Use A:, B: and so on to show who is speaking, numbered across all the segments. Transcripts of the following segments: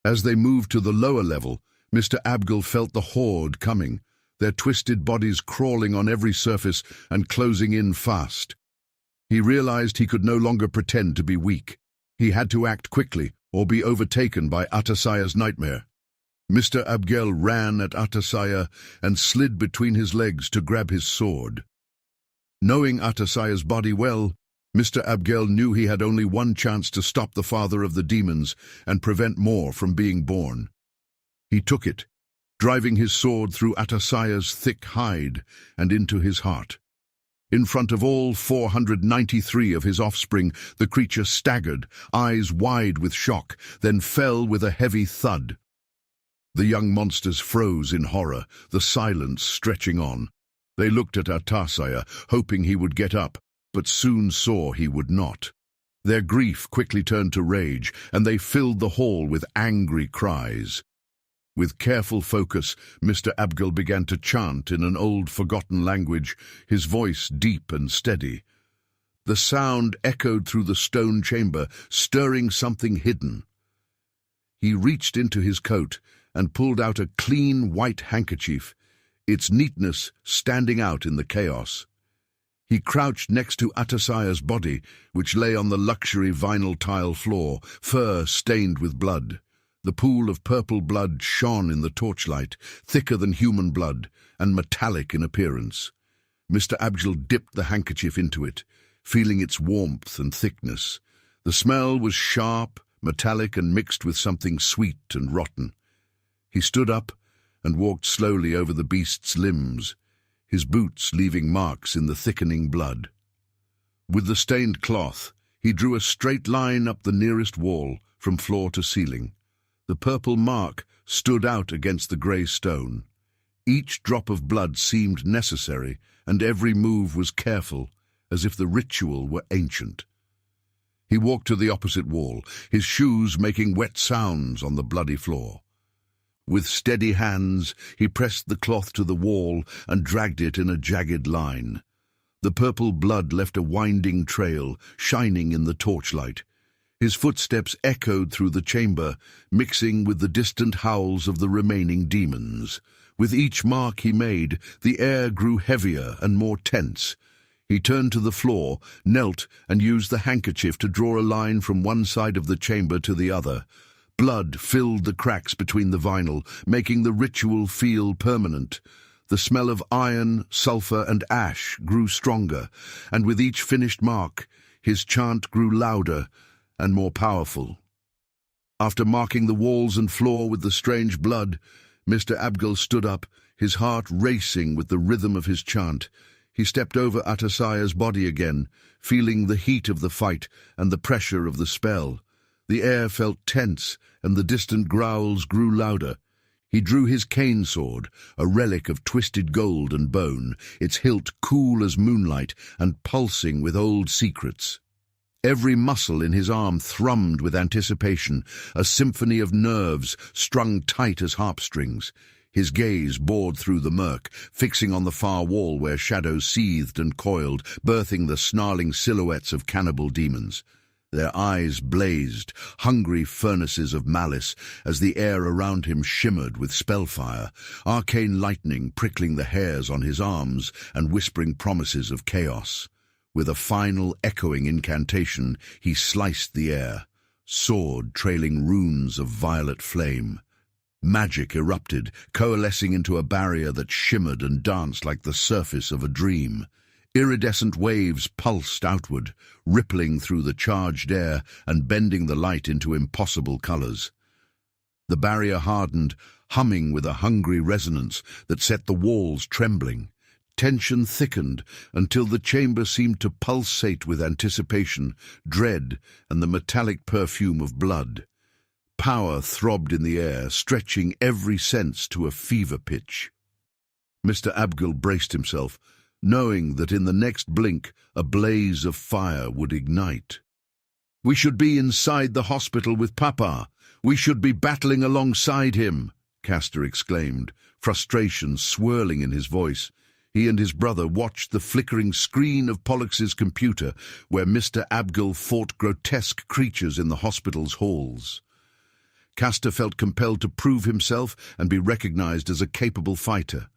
A: As they moved to the lower level, Mr. Abgel felt the horde coming, their twisted bodies crawling on every surface and closing in fast. He realized he could no longer pretend to be weak. He had to act quickly or be overtaken by Atasaya's nightmare. Mr. Abgel ran at Atasaya and slid between his legs to grab his sword. Knowing Atasaya's body well, Mr. Abgel knew he had only one chance to stop the father of the demons and prevent more from being born. He took it, driving his sword through Atasaya's thick hide and into his heart. In front of all 493 of his offspring, the creature staggered, eyes wide with shock, then fell with a heavy thud. The young monsters froze in horror, the silence stretching on. They looked at Atasaya, hoping he would get up, but soon saw he would not. Their grief quickly turned to rage, and they filled the hall with angry cries. With careful focus, Mr. Abgel began to chant in an old forgotten language, his voice deep and steady. The sound echoed through the stone chamber, stirring something hidden. He reached into his coat and pulled out a clean white handkerchief, its neatness standing out in the chaos. He crouched next to Atasaya's body, which lay on the luxury vinyl tile floor, fur stained with blood. The pool of purple blood shone in the torchlight, thicker than human blood and metallic in appearance. Mr. Abgel dipped the handkerchief into it, feeling its warmth and thickness. The smell was sharp, metallic, and mixed with something sweet and rotten. He stood up and walked slowly over the beast's limbs, his boots leaving marks in the thickening blood. With the stained cloth, he drew a straight line up the nearest wall, from floor to ceiling. The purple mark stood out against the grey stone. Each drop of blood seemed necessary, and every move was careful, as if the ritual were ancient. He walked to the opposite wall, his shoes making wet sounds on the bloody floor. With steady hands, he pressed the cloth to the wall and dragged it in a jagged line. The purple blood left a winding trail, shining in the torchlight. His footsteps echoed through the chamber, mixing with the distant howls of the remaining demons. With each mark he made, the air grew heavier and more tense. He turned to the floor, knelt, and used the handkerchief to draw a line from one side of the chamber to the other. Blood filled the cracks between the vinyl, making the ritual feel permanent. The smell of iron, sulfur, and ash grew stronger, and with each finished mark, his chant grew louder and more powerful. After marking the walls and floor with the strange blood, Mr. Abgel stood up, his heart racing with the rhythm of his chant. He stepped over Atasaya's body again, feeling the heat of the fight and the pressure of the spell. The air felt tense, and the distant growls grew louder. He drew his cane sword, a relic of twisted gold and bone, its hilt cool as moonlight and pulsing with old secrets. Every muscle in his arm thrummed with anticipation, a symphony of nerves strung tight as harp-strings. His gaze bored through the murk, fixing on the far wall where shadows seethed and coiled, birthing the snarling silhouettes of cannibal demons. Their eyes blazed, hungry furnaces of malice, as the air around him shimmered with spellfire, arcane lightning prickling the hairs on his arms and whispering promises of chaos. With a final echoing incantation, he sliced the air, sword trailing runes of violet flame. Magic erupted, coalescing into a barrier that shimmered and danced like the surface of a dream. Iridescent waves pulsed outward, rippling through the charged air and bending the light into impossible colors. The barrier hardened, humming with a hungry resonance that set the walls trembling. Tension thickened until the chamber seemed to pulsate with anticipation, dread, and the metallic perfume of blood. Power throbbed in the air, stretching every sense to a fever pitch. Mr. Abgel braced himself, knowing that in the next blink a blaze of fire would ignite. "We should be inside the hospital with Papa. We should be battling alongside him," Castor exclaimed, frustration swirling in his voice. He and his brother watched the flickering screen of Pollux's computer, where Mr. Abgel fought grotesque creatures in the hospital's halls. Castor felt compelled to prove himself and be recognized as a capable fighter.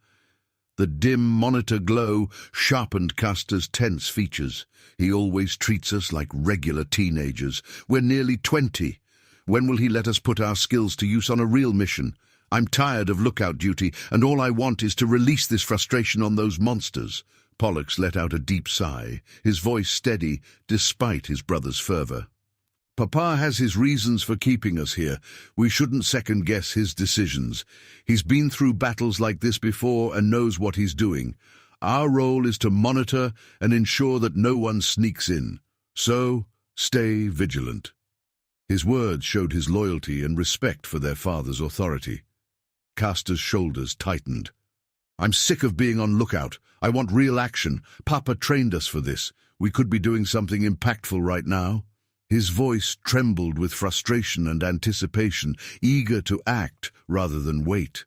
A: The dim monitor glow sharpened Castor's tense features. He always treats us like regular teenagers. We're nearly 20. When will he let us put our skills to use on a real mission? I'm tired of lookout duty, and all I want is to release this frustration on those monsters. Pollux let out a deep sigh, his voice steady despite his brother's fervor. Papa has his reasons for keeping us here. We shouldn't second-guess his decisions. He's been through battles like this before and knows what he's doing. Our role is to monitor and ensure that no one sneaks in. So, stay vigilant. His words showed his loyalty and respect for their father's authority. Castor's shoulders tightened. I'm sick of being on lookout. I want real action. Papa trained us for this. We could be doing something impactful right now. His voice trembled with frustration and anticipation, eager to act rather than wait.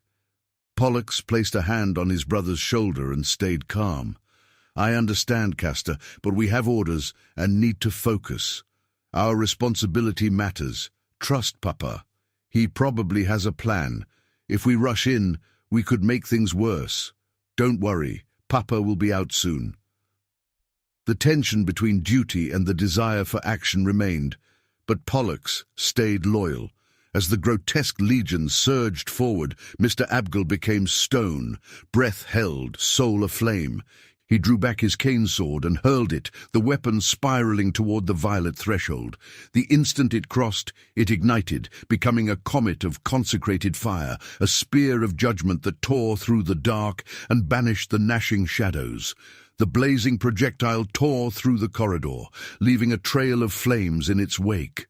A: Pollux placed a hand on his brother's shoulder and stayed calm. I understand, Castor, but we have orders and need to focus. Our responsibility matters. Trust Papa. He probably has a plan. If we rush in, we could make things worse. Don't worry, Papa will be out soon. The tension between duty and the desire for action remained, but Pollux stayed loyal. As the grotesque legions surged forward, Mr. Abgel became stone, breath held, soul aflame. He drew back his cane sword and hurled it, the weapon spiraling toward the violet threshold. The instant it crossed, it ignited, becoming a comet of consecrated fire, a spear of judgment that tore through the dark and banished the gnashing shadows. The blazing projectile tore through the corridor, leaving a trail of flames in its wake.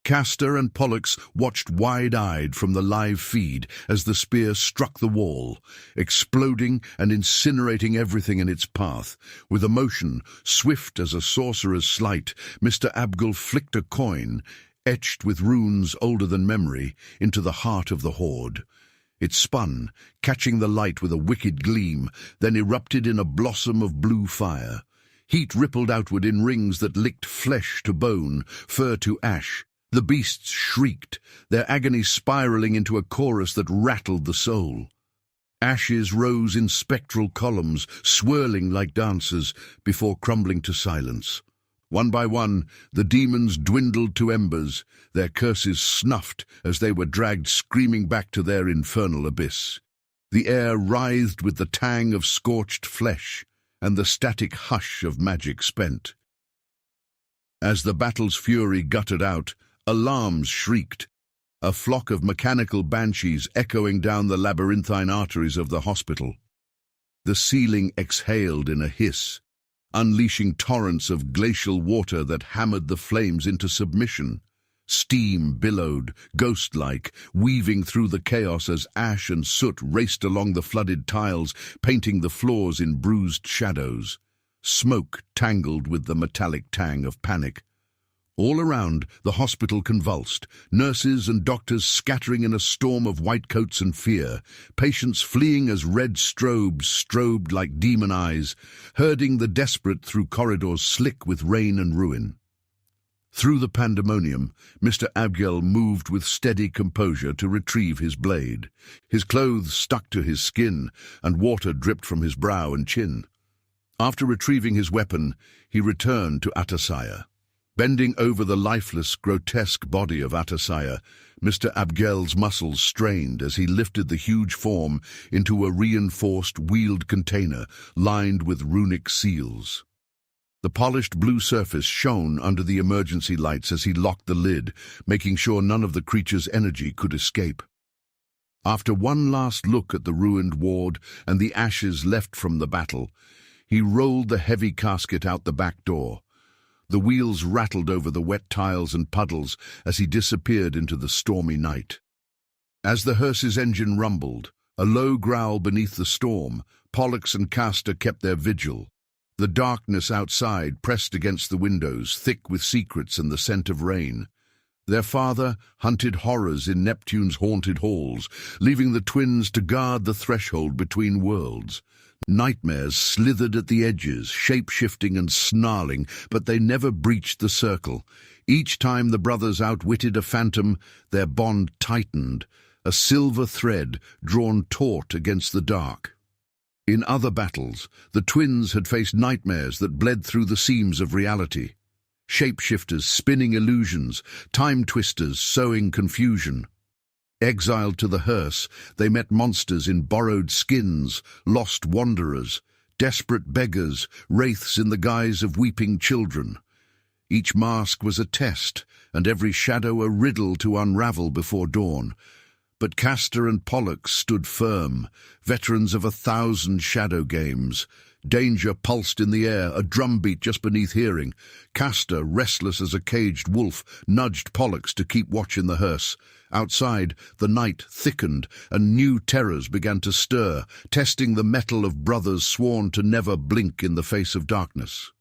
A: Castor and Pollux watched wide-eyed from the live feed as the spear struck the wall, exploding and incinerating everything in its path. With a motion swift as a sorcerer's sleight, Mr. Abgel flicked a coin, etched with runes older than memory, into the heart of the horde. It spun, catching the light with a wicked gleam, then erupted in a blossom of blue fire. Heat rippled outward in rings that licked flesh to bone, fur to ash. The beasts shrieked, their agony spiraling into a chorus that rattled the soul. Ashes rose in spectral columns, swirling like dancers, before crumbling to silence. One by one, the demons dwindled to embers, their curses snuffed as they were dragged screaming back to their infernal abyss. The air writhed with the tang of scorched flesh and the static hush of magic spent. As the battle's fury guttered out, alarms shrieked, a flock of mechanical banshees echoing down the labyrinthine arteries of the hospital. The ceiling exhaled in a hiss, unleashing torrents of glacial water that hammered the flames into submission. Steam billowed, ghost-like, weaving through the chaos as ash and soot raced along the flooded tiles, painting the floors in bruised shadows. Smoke tangled with the metallic tang of panic. All around, the hospital convulsed, nurses and doctors scattering in a storm of white coats and fear, patients fleeing as red strobes strobed like demon eyes, herding the desperate through corridors slick with rain and ruin. Through the pandemonium, Mr. Abgel moved with steady composure to retrieve his blade. His clothes stuck to his skin, and water dripped from his brow and chin. After retrieving his weapon, he returned to Atasaya. Bending over the lifeless, grotesque body of Atasaya, Mr. Abgel's muscles strained as he lifted the huge form into a reinforced, wheeled container lined with runic seals. The polished blue surface shone under the emergency lights as he locked the lid, making sure none of the creature's energy could escape. After one last look at the ruined ward and the ashes left from the battle, he rolled the heavy casket out the back door. The wheels rattled over the wet tiles and puddles as he disappeared into the stormy night. As the hearse's engine rumbled, a low growl beneath the storm, Pollux and Castor kept their vigil. The darkness outside pressed against the windows, thick with secrets and the scent of rain. Their father hunted horrors in Neptune's haunted halls, leaving the twins to guard the threshold between worlds. Nightmares slithered at the edges, shape-shifting and snarling, but they never breached the circle. Each time the brothers outwitted a phantom, their bond tightened, a silver thread drawn taut against the dark. In other battles, the twins had faced nightmares that bled through the seams of reality. Shapeshifters spinning illusions, time-twisters sowing confusion. Exiled to the hearse, they met monsters in borrowed skins, lost wanderers, desperate beggars, wraiths in the guise of weeping children. Each mask was a test, and every shadow a riddle to unravel before dawn. But Castor and Pollux stood firm, veterans of 1,000 shadow games. Danger pulsed in the air, a drumbeat just beneath hearing. Castor, restless as a caged wolf, nudged Pollux to keep watch in the hearse. Outside, the night thickened, and new terrors began to stir, testing the mettle of brothers sworn to never blink in the face of darkness.